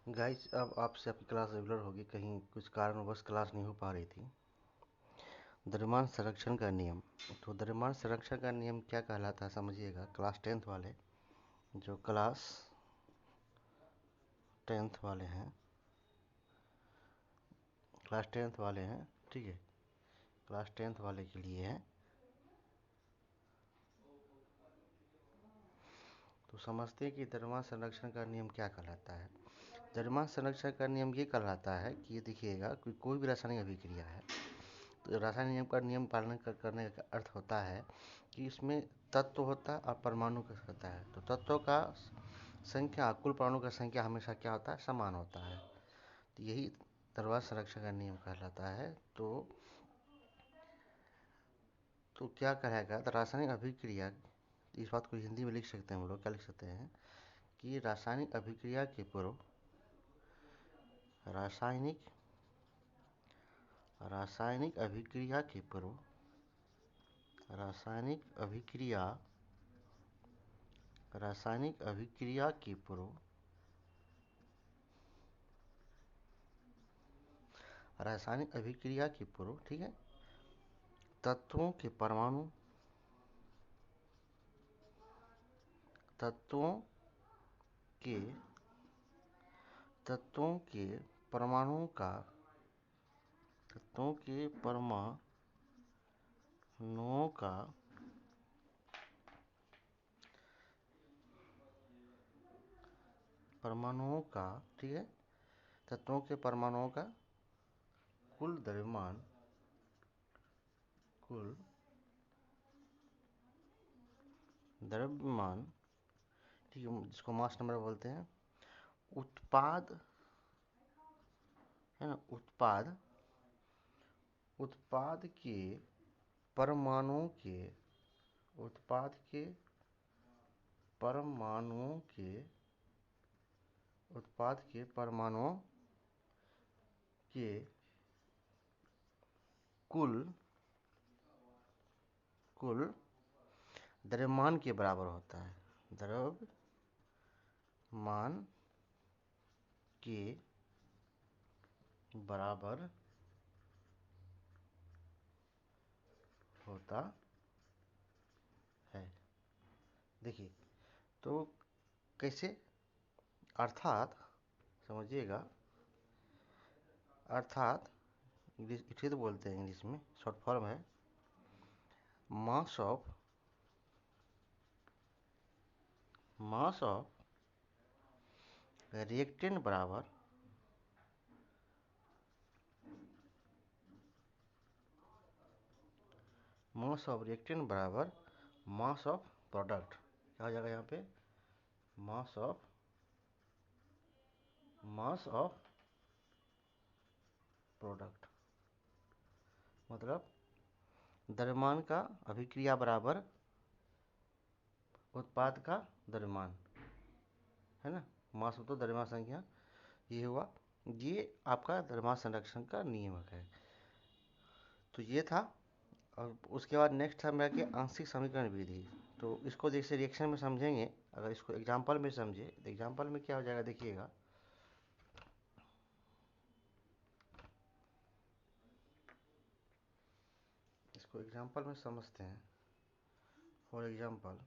Guys, अब आपसे आपकी क्लास रेगुलर होगी। कहीं कुछ कारणवश क्लास नहीं हो पा रही थी। द्रव्यमान संरक्षण का नियम। तो द्रव्यमान संरक्षण का नियम क्या कहलाता है समझिएगा। क्लास टेंथ वाले, जो क्लास टेंथ वाले हैं, क्लास टेंथ वाले हैं, ठीक है, क्लास टेंथ वाले के लिए है। तो समझते हैं कि द्रव्यमान संरक्षण का नियम क्या कहलाता है। द्रव्यमान संरक्षण का नियम ये कहलाता है कि ये देखिएगा कि कोई भी रासायनिक अभिक्रिया है, तो रासायनिक नियम का नियम पालन करने का अर्थ होता है कि इसमें तत्व होता है और परमाणु का होता है। तो तत्वों का संख्या कुल परमाणु का संख्या हमेशा क्या होता है, समान होता है। तो यही द्रव्यमान संरक्षण का नियम कहलाता है। तो क्या कहेगा, तो रासायनिक अभिक्रिया, इस बात को हिंदी में लिख सकते हैं हम लोग। क्या लिख सकते हैं कि रासायनिक अभिक्रिया के पूर्व, रासायनिक रासायनिक अभिक्रिया के पूर्व, रासायनिक अभिक्रिया रासायनिक अभिक्रिया के पूर्व, रासायनिक अभिक्रिया के पूर्व, ठीक है, तत्वों के परमाणु, तत्वों के तत्वों के परमाणुओं का तत्वों के परमाणुओं का परमाणुओं का ठीक है, तत्वों के परमाणुओं का कुल द्रव्यमान, कुल द्रव्यमान, ठीक है, जिसको मास नंबर बोलते हैं। उत्पाद है ना, उत्पाद के परमाणुओं के उत्पाद के परमाणुओं के उत्पाद के परमाणुओं के कुल कुल द्रव्यमान के बराबर होता है। द्रव्यमान के बराबर होता है। देखिए, तो कैसे, अर्थात समझिएगा, अर्थात इसे तो बोलते हैं इंग्लिश में, शॉर्ट फॉर्म है मास ऑफ रिएक्टेंट बराबर मास ऑफ रिएक्टेंट बराबर मास ऑफ प्रोडक्ट। क्या हो जाएगा यहाँ पे, मास ऑफ प्रोडक्ट। मतलब द्रव्यमान का अभिक्रिया बराबर उत्पाद का द्रव्यमान, है ना, मास तो द्रव्यमान संख्या, ये हुआ। ये आपका द्रव्यमान संरक्षण का नियम है। तो ये था। और उसके बाद नेक्स्ट था मेरा कि आंशिक समीकरण विधि। तो इसको जैसे रिएक्शन में समझेंगे, अगर इसको एग्जाम्पल में समझे तो एग्जाम्पल में क्या हो जाएगा, देखिएगा। इसको एग्जाम्पल में समझते हैं। फॉर एग्जाम्पल,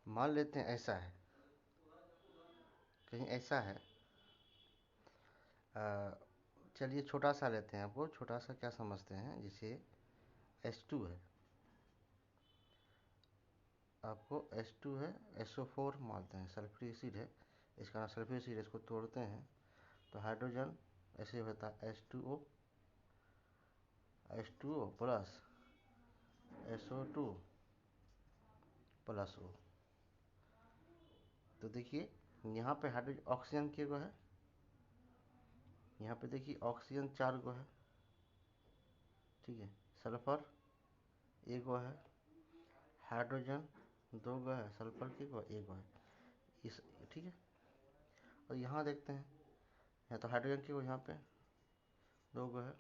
मान लेते हैं ऐसा है, कहीं ऐसा है, चलिए छोटा सा लेते हैं। आपको छोटा सा क्या समझते हैं, जैसे H2 है, आपको H2 है, SO4 मानते हैं, सल्फ्यूरिक एसिड है, इसका नाम सल्फ्यूरिक एसिड, इसको तोड़ते हैं तो हाइड्रोजन ऐसे होता है H2O plus SO2 plus O। तो देखिए यहाँ पे हाइड्रोजन ऑक्सीजन के गो है, यहाँ पे देखिए ऑक्सीजन 4 गो है, ठीक है, सल्फर 1 गो है, हाइड्रोजन 2 गो है, सल्फर के गो 1 गो है, इस, ठीक है। और यहाँ देखते हैं, यहाँ तो हाइड्रोजन के गो यहाँ पे 2 गो है,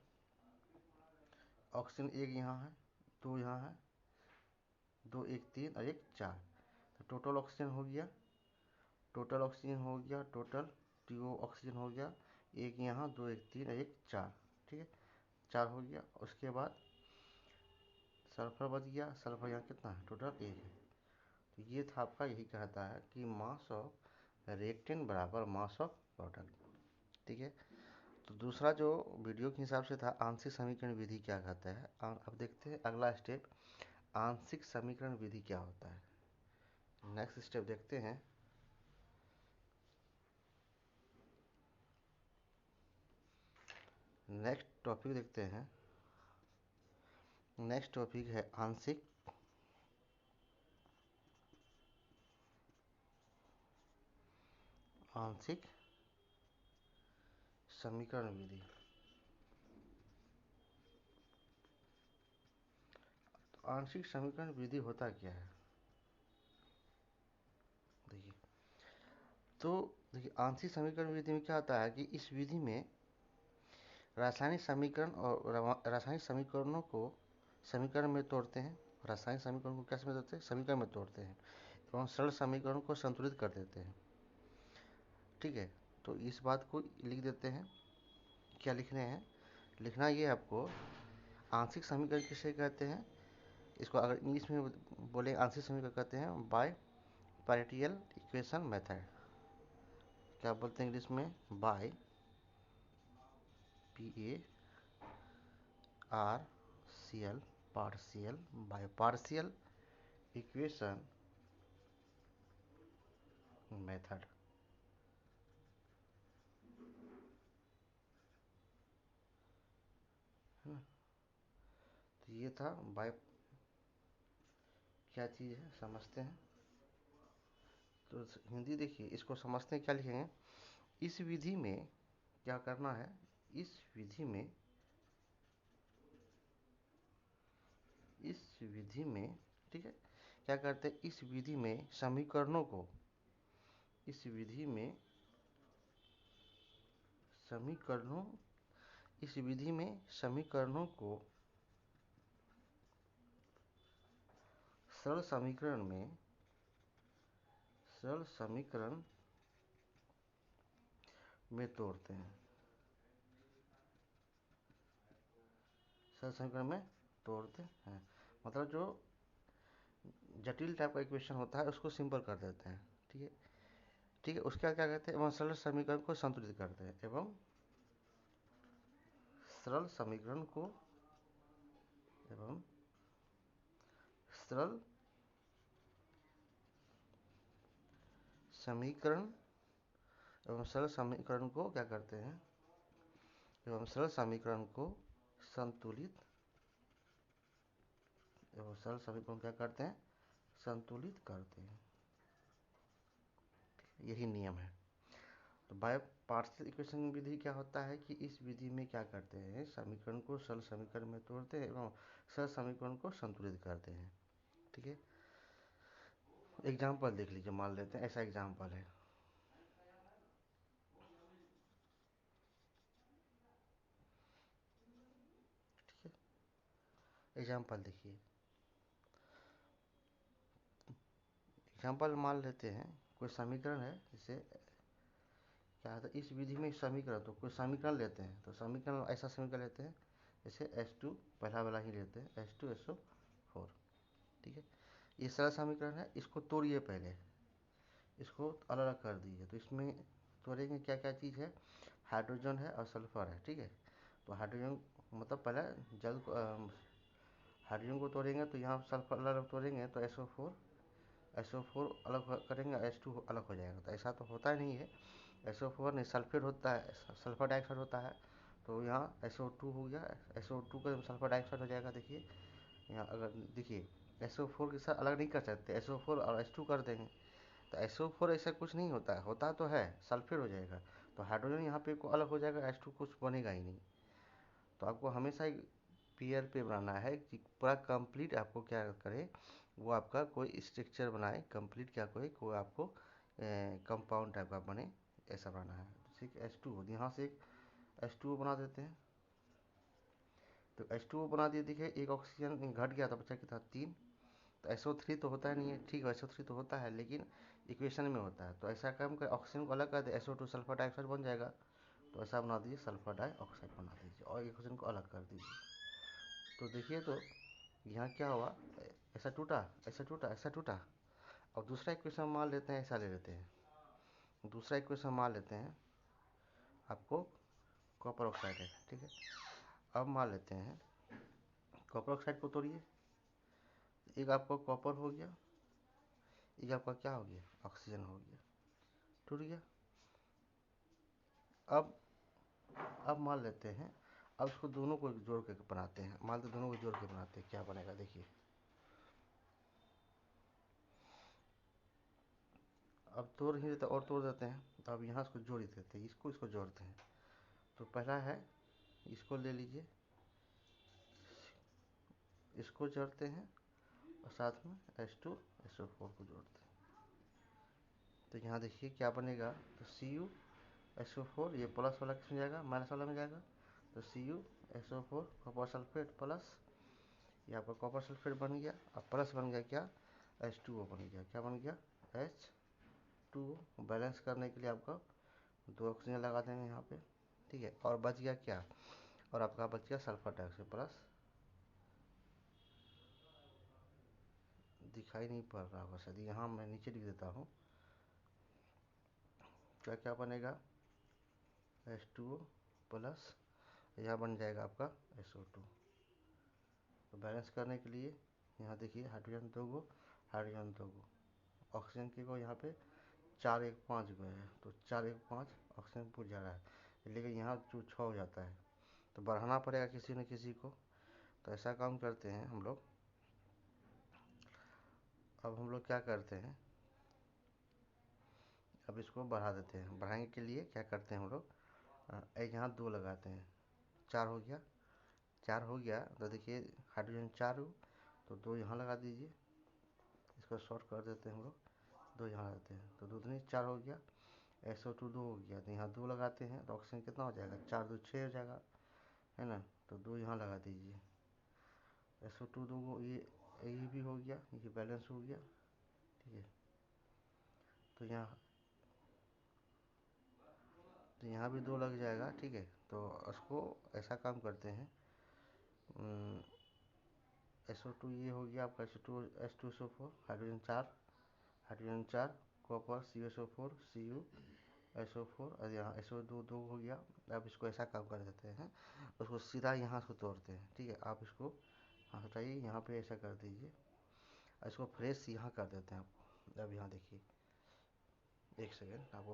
ऑक्सीजन 1 यहाँ है, 2 यहाँ है, 2 1 3 और 1 4। टोटल ऑक्सीजन हो गया, टोटल ऑक्सीजन हो गया, टोटल टू ऑक्सीजन हो गया, एक यहाँ, दो, एक तीन, एक चार, ठीक है, चार हो गया। उसके बाद सल्फर बच गया, सल्फर यहाँ कितना है, टोटल एक है। तो ये था आपका, यही कहता है कि मास ऑफ रिएक्टेंट बराबर मास ऑफ प्रोडक्ट, ठीक है। तो दूसरा जो वीडियो के हिसाब से था, आंशिक समीकरण विधि क्या कहता है। अब देखते हैं अगला स्टेप, आंशिक समीकरण विधि क्या होता है। नेक्स्ट स्टेप देखते हैं। नेक्स्ट टॉपिक देखते हैं। नेक्स्ट टॉपिक है आंशिक आंशिक समीकरण विधि। तो आंशिक समीकरण विधि होता क्या है, देखिए। तो देखिए, आंशिक समीकरण विधि में क्या होता है कि इस विधि में रासायनिक समीकरण और रासायनिक समीकरणों को समीकरण में तोड़ते हैं। रासायनिक समीकरण को कैसे में तोड़ते हैं, समीकरण में तोड़ते हैं, एवं सरल समीकरण को संतुलित कर देते हैं, ठीक है। तो इस बात को लिख देते हैं। क्या लिखने हैं, लिखना ये आपको, आंशिक समीकरण किसे कहते हैं, इसको अगर इंग्लिश में बोले आंशिक समीकरण कहते हैं बाय पार्शियल इक्वेशन मेथड। क्या बोलते हैं इंग्लिश में, by PARCL, partial, by partial equation method. है ना। तो ये था बाय, क्या चीज़ है समझते हैं। तो हिंदी देखिए, इसको समझते हैं, क्या लिखेंगे, इस विधि में क्या करना है, इस विधि में, इस विधि में, ठीक है, क्या करते हैं, इस विधि में समीकरणों को, इस विधि में समीकरणों, इस विधि में समीकरणों को सरल समीकरण में, सरल समीकरण में तोड़ते हैं, सरल समीकरण में तोड़ते हैं। मतलब जो जटिल टाइप का इक्वेशन होता है उसको सिंपल कर देते हैं, ठीक है, ठीक है। उसके बाद क्या कहते हैं, एवं सरल समीकरण को संतुलित करते हैं, एवं सरल समीकरण को, एवं सरल समीकरण, एवं सरल समीकरण को क्या करते हैं, एवं सरल समीकरण को संतुलित, एवं सरल समीकरण क्या करते हैं, संतुलित करते हैं। यही नियम है। तो बाय पार्शियल इक्वेशन विधि क्या होता है कि इस विधि में क्या करते हैं, समीकरण को सरल समीकरण में तोड़ते हैं एवं सरल समीकरण को संतुलित करते हैं, ठीक है। एग्जाम्पल देख लीजिए, मान लेते हैं ऐसा एग्जाम्पल है, ठीक है। एग्जाम्पल देखिए, एग्जाम्पल मान लेते हैं, कोई समीकरण है, जैसे क्या है, इस विधि में समीकरण, तो कोई समीकरण लेते हैं, तो समीकरण ऐसा समीकरण लेते हैं जैसे H2, पहला वाला ही लेते हैं H2SO4, ठीक है। ये सरल समीकरण है, इसको तोड़िए पहले, इसको अलग अलग कर दीजिए। तो इसमें तोड़ेंगे क्या क्या चीज़ है, हाइड्रोजन है और सल्फर है, ठीक है। तो हाइड्रोजन मतलब पहले जल हाइड्रोजन को तोड़ेंगे तो यहाँ सल्फर अलग अलग तोड़ेंगे तो SO4 अलग करेंगे, H2 अलग हो जाएगा। तो ऐसा तो होता नहीं है, SO4 नहीं, सल्फेट होता है, सल्फर डाइऑक्साइड होता है। तो यहाँ SO2 हो गया, SO2 का सल्फर डाइऑक्साइड हो जाएगा। देखिए यहाँ अगर देखिए, SO4 के साथ अलग नहीं कर सकते, SO4 और H2 कर देंगे। तो SO4 ऐसा कुछ नहीं होता है, होता तो है, सल्फेट हो जाएगा। तो हाइड्रोजन यहाँ पे को अलग हो जाएगा, H2 कुछ बनेगा ही नहीं। तो आपको हमेशा एक पेयर पे बनाना है कि पूरा कंप्लीट आपको क्या करे, वो आपका कोई स्ट्रक्चर बनाए कंप्लीट, क्या कोई कोई आपको कंपाउंड टाइप का बने, ऐसा बनाना है। ठीक, H2 यहाँ से एक H2O बना देते हैं। तो H2O बना दिए, देखिए एक ऑक्सीजन घट गया था, बचा कितना, 3। तो SO3 तो होता नहीं है, ठीक है, SO3 तो होता है लेकिन इक्वेशन में होता है। तो ऐसा काम कर, ऑक्सीजन को अलग कर दे, SO2 सल्फर डाइऑक्साइड बन जाएगा। तो ऐसा बना दीजिए, सल्फर डाइऑक्साइड बना दीजिए और इक्वेशन को अलग कर दीजिए। तो देखिए, तो यहाँ क्या हुआ, ऐसा टूटा, ऐसा टूटा, ऐसा टूटा। और दूसरा इक्वेशन मान लेते हैं, ऐसा ले लेते हैं, दूसरा इक्वेशन मान लेते हैं आपको कॉपर ऑक्साइड है, ठीक है। अब मान लेते हैं कॉपर ऑक्साइड को तोड़िए, एक आपको कॉपर हो गया, एक आपका क्या हो गया, ऑक्सीजन हो गया, टूट गया। अब मान लेते हैं, अब इसको दोनों को जोड़ के बनाते हैं, मान लेते दोनों को जोड़ के बनाते हैं, क्या बनेगा देखिए। अब तोड़ ही देते और तोड़ देते हैं, तो अब यहाँ इसको जोड़ ही देते हैं, इसको जोड़ते हैं। तो पहला है, इसको ले लीजिए, इसको जोड़ते हैं और साथ में H2SO4 को जोड़ते हैं। तो यहाँ देखिए क्या बनेगा, तो CuSO4, ये प्लस वाला किसमें जाएगा, माइनस वाला में जाएगा। तो CuSO4 कॉपर सल्फेट प्लस, ये आपका कॉपर सल्फेट बन गया, और प्लस बन गया क्या, H2O बन गया, क्या बन गया, H2O। बैलेंस करने के लिए आपका 2 ऑक्सीजन लगा देंगे यहाँ पे, ठीक है। और बच गया क्या, और आपका बच गया सल्फर डाइऑक्साइड प्लस, दिखाई नहीं पड़ रहा होगा शायद, यहाँ मैं नीचे लिख देता हूँ, क्या क्या बनेगा, H2O प्लस, यहाँ बन जाएगा आपका SO2। तो बैलेंस करने के लिए यहाँ देखिए, हाइड्रोजन 2 गो, हाइड्रोजन 2 गो, ऑक्सीजन के को यहाँ पे 4 1 5 गए हैं, तो 4 1 5 ऑक्सीजन पूछ जा रहा है, लेकिन यहाँ जो 6 हो जाता है, तो बढ़ाना पड़ेगा किसी न किसी को। तो ऐसा काम करते हैं हम लोग, अब हम लोग क्या करते हैं, अब इसको बढ़ा देते हैं। बढ़ाने के लिए क्या करते हैं हम लोग, एक यहाँ 2 लगाते हैं, 4 हो गया, 4 हो गया। तो देखिए हाइड्रोजन 4 हो, तो 2 यहाँ लगा दीजिए, इसको शॉर्ट कर देते हैं हम लोग, 2 यहाँ लगाते हैं, तो 2 दूनी 4 हो गया। SO2 2 हो गया, तो यहाँ 2 लगाते हैं, तो ऑक्सीजन कितना हो जाएगा, 4 2 6 हो जाएगा, है ना। तो 2 यहाँ लगा दीजिए, SO2 2 को, ये भी हो गया, ये बैलेंस हो गया, ठीक है। तो यहाँ भी 2 लग जाएगा, ठीक है। तो उसको ऐसा काम करते हैं, SO2 ये हो गया आपका, H2SO4, hydrogen 4, hydrogen 4, copper CuSO4, CuSO4, और यहाँ SO2 2 हो गया। अब इसको ऐसा काम कर देते हैं, उसको सीधा यहाँ से तोड़ते हैं, ठीक है। आप इसको हटाइए, यहाँ पे ऐसा कर दीजिए, इसको फ्रेश यहाँ कर देते हैं आपको। अब यहाँ देखिए, एक सेकेंड आपको